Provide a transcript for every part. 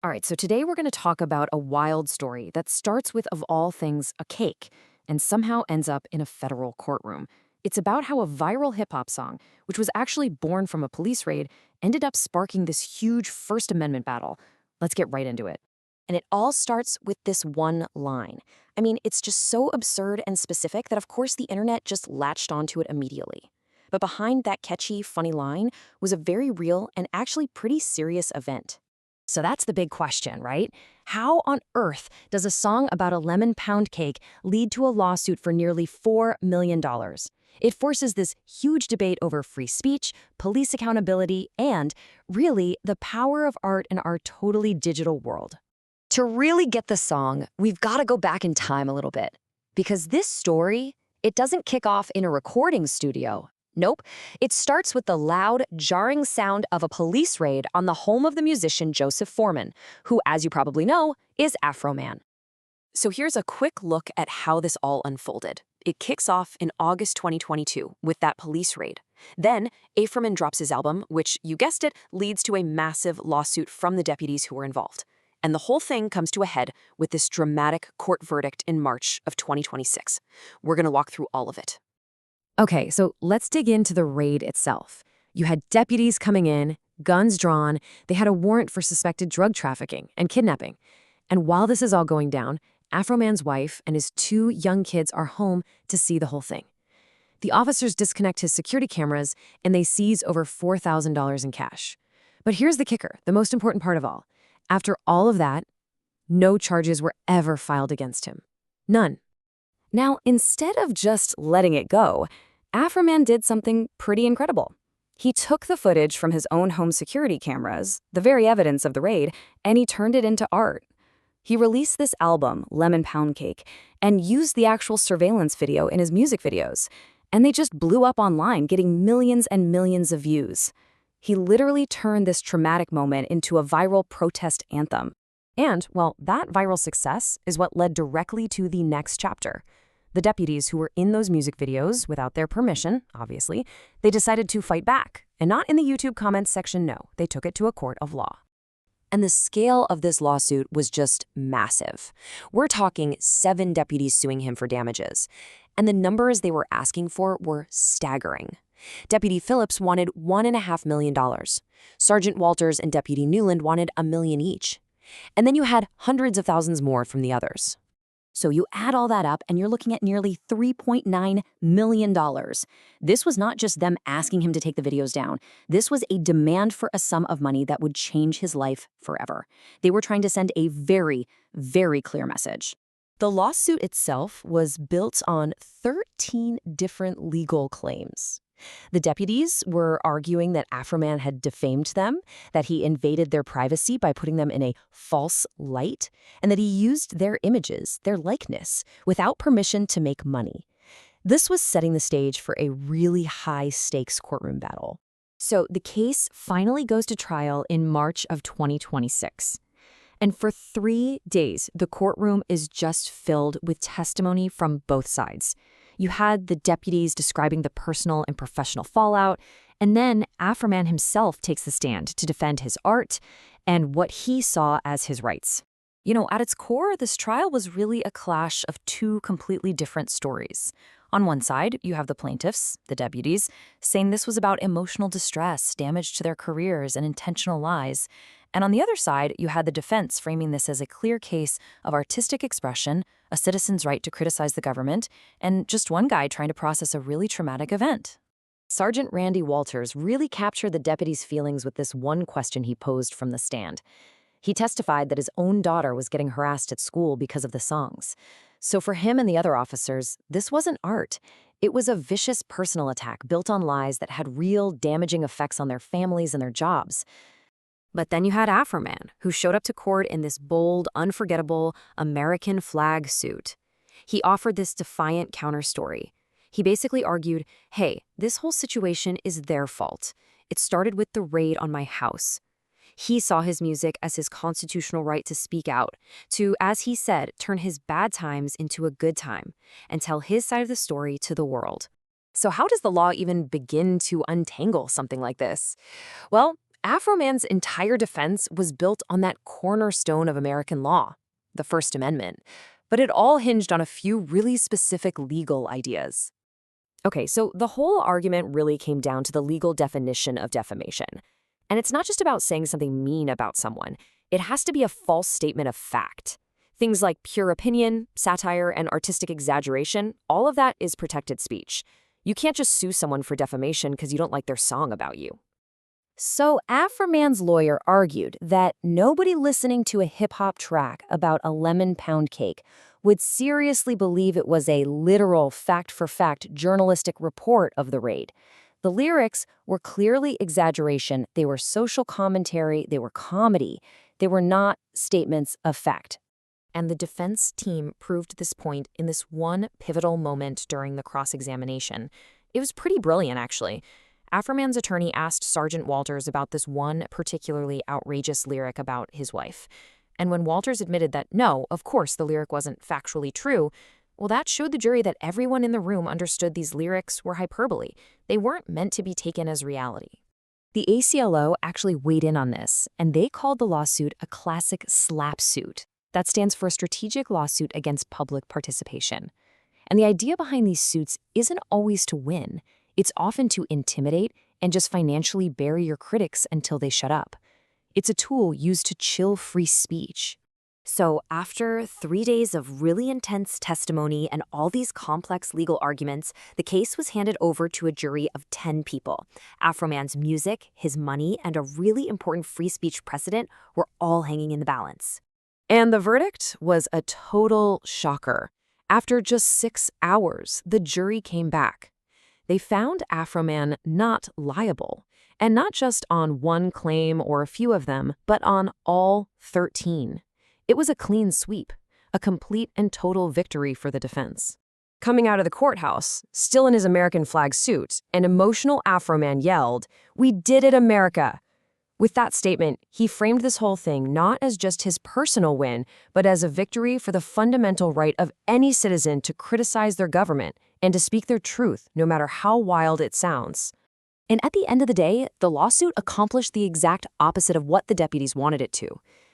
All right, so today we're going to talk about a wild story that starts with, of all things, a cake and somehow ends up in a federal courtroom. It's about how a viral hip hop song, which was actually born from a police raid, ended up sparking this huge First Amendment battle. Let's get right into it. And it all starts with this one line. I mean, it's just so absurd and specific that, of course, the internet just latched onto it immediately. But behind that catchy, funny line was a very real and actually pretty serious event. So that's the big question, right? How on earth does a song about a lemon pound cake lead to a lawsuit for nearly $4 million? It forces this huge debate over free speech, police accountability, and, really, the power of art in our totally digital world. To really get the song, we've got to go back in time a little bit. Because this story, it doesn't kick off in a recording studio. Nope. It starts with the loud, jarring sound of a police raid on the home of the musician Joseph Foreman, who, as you probably know, is Afroman. So here's a quick look at how this all unfolded. It kicks off in August 2022 with that police raid. Then, Afroman drops his album, which, you guessed it, leads to a massive lawsuit from the deputies who were involved. And the whole thing comes to a head with this dramatic court verdict in March of 2026. We're going to walk through all of it. Okay, so let's dig into the raid itself. You had deputies coming in, guns drawn, they had a warrant for suspected drug trafficking and kidnapping. And while this is all going down, Afroman's wife and his two young kids are home to see the whole thing. The officers disconnect his security cameras and they seize over $4,000 in cash. But here's the kicker, the most important part of all. After all of that, no charges were ever filed against him. None. Now, instead of just letting it go, Afroman did something pretty incredible. He took the footage from his own home security cameras, the very evidence of the raid, and he turned it into art. He released this album, Lemon Pound Cake, and used the actual surveillance video in his music videos. And they just blew up online, getting millions and millions of views. He literally turned this traumatic moment into a viral protest anthem. And, well, that viral success is what led directly to the next chapter. The deputies who were in those music videos, without their permission, obviously, they decided to fight back. And not in the YouTube comments section, no. They took it to a court of law. And the scale of this lawsuit was just massive. We're talking 7 deputies suing him for damages. And the numbers they were asking for were staggering. Deputy Phillips wanted $1.5 million. Sergeant Walters and Deputy Newland wanted $1 million each. And then you had hundreds of thousands more from the others. So you add all that up and you're looking at nearly $3.9 million. This was not just them asking him to take the videos down. This was a demand for a sum of money that would change his life forever. They were trying to send a very, very clear message. The lawsuit itself was built on 13 different legal claims. The deputies were arguing that Afroman had defamed them, that he invaded their privacy by putting them in a false light, and that he used their images, their likeness, without permission to make money. This was setting the stage for a really high-stakes courtroom battle. So the case finally goes to trial in March of 2026. And for 3 days, the courtroom is just filled with testimony from both sides. You had the deputies describing the personal and professional fallout, and then Afroman himself takes the stand to defend his art and what he saw as his rights. You know, at its core, this trial was really a clash of 2 completely different stories. On one side, you have the plaintiffs, the deputies, saying this was about emotional distress, damage to their careers, and intentional lies. And on the other side, you had the defense framing this as a clear case of artistic expression, a citizen's right to criticize the government, and just one guy trying to process a really traumatic event. Sergeant Randy Walters really captured the deputy's feelings with this one question he posed from the stand. He testified that his own daughter was getting harassed at school because of the songs. So for him and the other officers, this wasn't art. It was a vicious personal attack built on lies that had real damaging effects on their families and their jobs. But then you had Afroman, who showed up to court in this bold, unforgettable American flag suit. He offered this defiant counter-story. He basically argued, hey, this whole situation is their fault. It started with the raid on my house. He saw his music as his constitutional right to speak out, to, as he said, turn his bad times into a good time, and tell his side of the story to the world. So how does the law even begin to untangle something like this? Well, Afroman's entire defense was built on that cornerstone of American law, the First Amendment, but it all hinged on a few really specific legal ideas. Okay, so the whole argument really came down to the legal definition of defamation. And it's not just about saying something mean about someone. It has to be a false statement of fact. Things like pure opinion, satire, and artistic exaggeration, all of that is protected speech. You can't just sue someone for defamation because you don't like their song about you. So Afroman's lawyer argued that nobody listening to a hip-hop track about a lemon pound cake would seriously believe it was a literal fact-for-fact journalistic report of the raid. The lyrics were clearly exaggeration, they were social commentary, they were comedy, they were not statements of fact. And the defense team proved this point in this one pivotal moment during the cross-examination. It was pretty brilliant, actually. Afroman's attorney asked Sergeant Walters about this one particularly outrageous lyric about his wife. And when Walters admitted that, no, of course the lyric wasn't factually true, well, that showed the jury that everyone in the room understood these lyrics were hyperbole. They weren't meant to be taken as reality. The ACLO actually weighed in on this, and they called the lawsuit a classic SLAP suit. That stands for a strategic lawsuit against public participation. And the idea behind these suits isn't always to win. It's often to intimidate and just financially bury your critics until they shut up. It's a tool used to chill free speech. So after 3 days of really intense testimony and all these complex legal arguments, the case was handed over to a jury of 10 people. Afroman's music, his money, and a really important free speech precedent were all hanging in the balance. And the verdict was a total shocker. After just 6 hours, the jury came back. They found Afroman not liable, and not just on one claim or a few of them, but on all 13. It was a clean sweep, a complete and total victory for the defense. Coming out of the courthouse, still in his American flag suit, an emotional Afroman yelled, "We did it, America!" With that statement, he framed this whole thing not as just his personal win, but as a victory for the fundamental right of any citizen to criticize their government and to speak their truth, no matter how wild it sounds. And at the end of the day, the lawsuit accomplished the exact opposite of what the deputies wanted it to.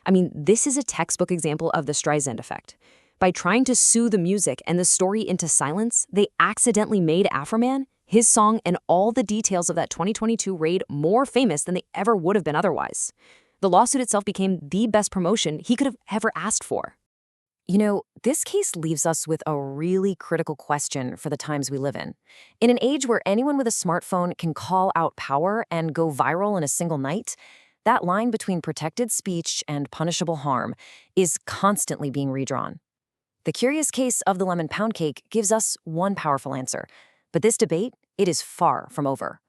I mean, this is a textbook example of the Streisand effect. By trying to sue the music and the story into silence, they accidentally made Afroman, his song, and all the details of that 2022 raid more famous than they ever would have been otherwise. The lawsuit itself became the best promotion he could have ever asked for. You know, this case leaves us with a really critical question for the times we live in. In an age where anyone with a smartphone can call out power and go viral in a single night, that line between protected speech and punishable harm is constantly being redrawn. The curious case of the lemon pound cake gives us one powerful answer, but this debate, it is far from over.